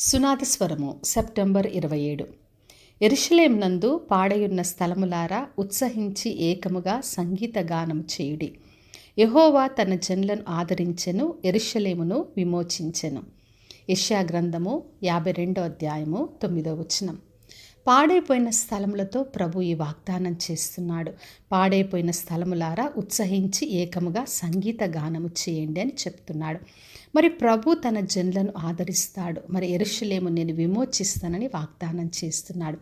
సునాదస్వరము September 27. యెరూషలేము నందు పాడయున్న స్థలములారా ఉత్సహించి ఏకముగా సంగీత గానము చేయుడి. యెహోవా తన జనులను ఆదరించెను, యెరూషలేమును విమోచించెను. యెషయా గ్రంథము 52వ అధ్యాయము 9వ వచనం. పాడైపోయిన స్థలములతో ప్రభు ఈ వాగ్దానం చేస్తున్నాడు. పాడైపోయిన స్థలములారా ఉత్సహించి ఏకముగా సంగీత గానము చేయండి అని చెప్తున్నాడు. మరి ప్రభు తన జనులను ఆదరిస్తాడు. మరి యెరూషలేము నేను విమోచిస్తానని వాగ్దానం చేస్తున్నాడు.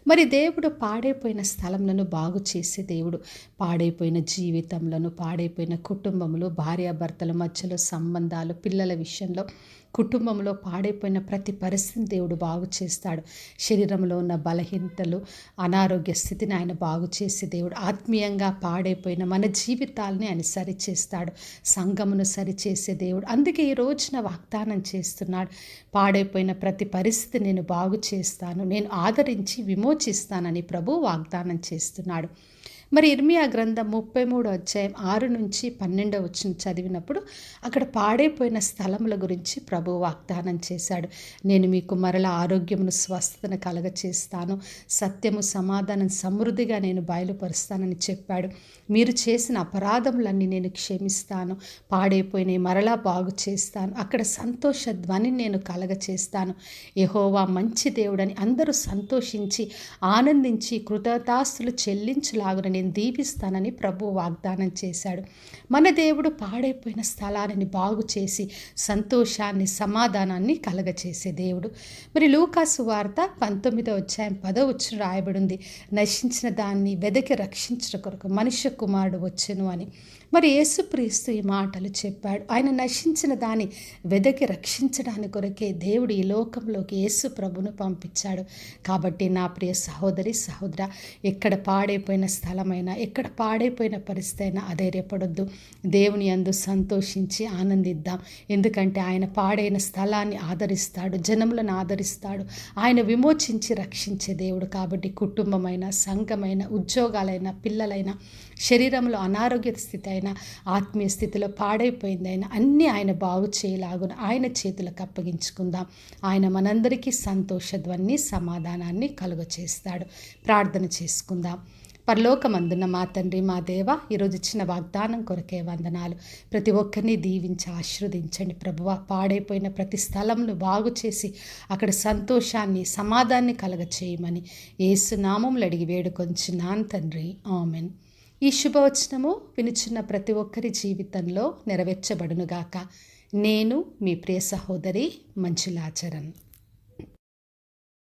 మరి దేవుడు పాడైపోయిన స్థలములను బాగు చేసే దేవుడు. పాడైపోయిన జీవితంలో, పాడైపోయిన కుటుంబంలో, భార్యాభర్తల మధ్యలో సంబంధాలు, పిల్లల విషయంలో, కుటుంబంలో పాడైపోయిన ప్రతి పరిస్థితిని దేవుడు బాగు చేస్తాడు. శరీరంలో ఉన్న బలహీనతలు, అనారోగ్య స్థితిని ఆయన బాగు చేసే దేవుడు. ఆత్మీయంగా పాడైపోయిన మన జీవితాలని ఆయన సరిచేస్తాడు. సంఘమును సరిచేసే దేవుడు. అందుకే ఈ రోజున వాగ్దానం చేస్తున్నాడు. పాడైపోయిన ప్రతి పరిస్థితి నేను బాగు చేస్తాను, నేను ఆదరించి విమోచిస్తానని ప్రభు వాగ్దానం చేస్తున్నాడు. మరి ఇర్మియా గ్రంథం 33వ అధ్యాయం 6 నుంచి 12వ వచనం చదివినప్పుడు అక్కడ పాడైపోయిన స్థలముల గురించి ప్రభు వాగ్దానం చేశాడు. నేను మీకు మరల ఆరోగ్యమును, స్వస్థతను కలగచేస్తాను, సత్యము, సమాధానం, సమృద్ధిగా నేను బయలుపరుస్తానని చెప్పాడు. మీరు చేసిన అపరాధములన్నీ నేను క్షమిస్తాను, పాడైపోయిన మరలా బాగు చేస్తాను, అక్కడ సంతోష ధ్వనిని నేను కలగచేస్తాను. యెహోవా మంచి దేవుడని అందరూ సంతోషించి ఆనందించి కృతజ్ఞతాస్తులు చెల్లించులాగున నేను దీవిస్తానని ప్రభు వాగ్దానం చేశాడు. మన దేవుడు పాడైపోయిన స్థలాన్ని బాగు చేసి సంతోషాన్ని, సమాధానాన్ని కలగచేసే దేవుడు. మరి లూకాసు వార్త 19వ అధ్యాయం 10వ వచనం రాయబడింది, నశించిన దాన్ని వెదకి రక్షించడం కొరకు మనుష్య కుమారుడు వచ్చెను అని. మరి యేసుక్రీస్తు ఈ మాటలు చెప్పాడు. ఆయన నశించిన దాన్ని వెదకి రక్షించడానికి కొరకే దేవుడు ఈ లోకంలోకి యేసు ప్రభును పంపించాడు. కాబట్టి నా ప్రియ సహోదరి, సహోదర, ఎక్కడ పాడైపోయిన స్థలమైనా, ఎక్కడ పాడైపోయిన పరిస్థితి అయినా అధైర్యపడొద్దు. దేవుని యందు సంతోషించి ఆనందిద్దాం. ఎందుకంటే ఆయన పాడైన స్థలాన్ని ఆదరిస్తాడు, జనములను ఆదరిస్తాడు. ఆయన విమోచించి రక్షించే దేవుడు. కాబట్టి కుటుంబమైన, సంఘమైన, ఉద్యోగాలైనా, పిల్లలైనా, శరీరంలో అనారోగ్య స్థితి అయినా, ఆత్మీయ స్థితిలో పాడైపోయిందైనా అన్నీ ఆయన బాగు చేయలాగున ఆయన చేతులకు అప్పగించుకుందాం. ఆయన మనందరికీ సంతోషధ్వని, సమాధానాన్ని కలుగచేస్తాడు. ప్రార్థన చేసుకుందాం. పరలోకమందున్న మా తండ్రి, మా దేవ, ఈరోజు ఇచ్చిన వాగ్దానం కొరకే వందనాలు. ప్రతి ఒక్కరిని దీవించి ఆశీర్వదించండి ప్రభువా. పాడైపోయిన ప్రతి స్థలంను బాగు చేసి అక్కడ సంతోషాన్ని, సమాధానాన్ని కలగచేయమని యేసు నామములో అడిగి వేడుకొంచున్నాను తండ్రి, ఆమెన్. ఈ శుభవచనము వినుచున్న ప్రతి ఒక్కరి జీవితంలో నెరవేర్చబడునుగాక. నేను మీ ప్రియ సహోదరి మంజులాచరణ్.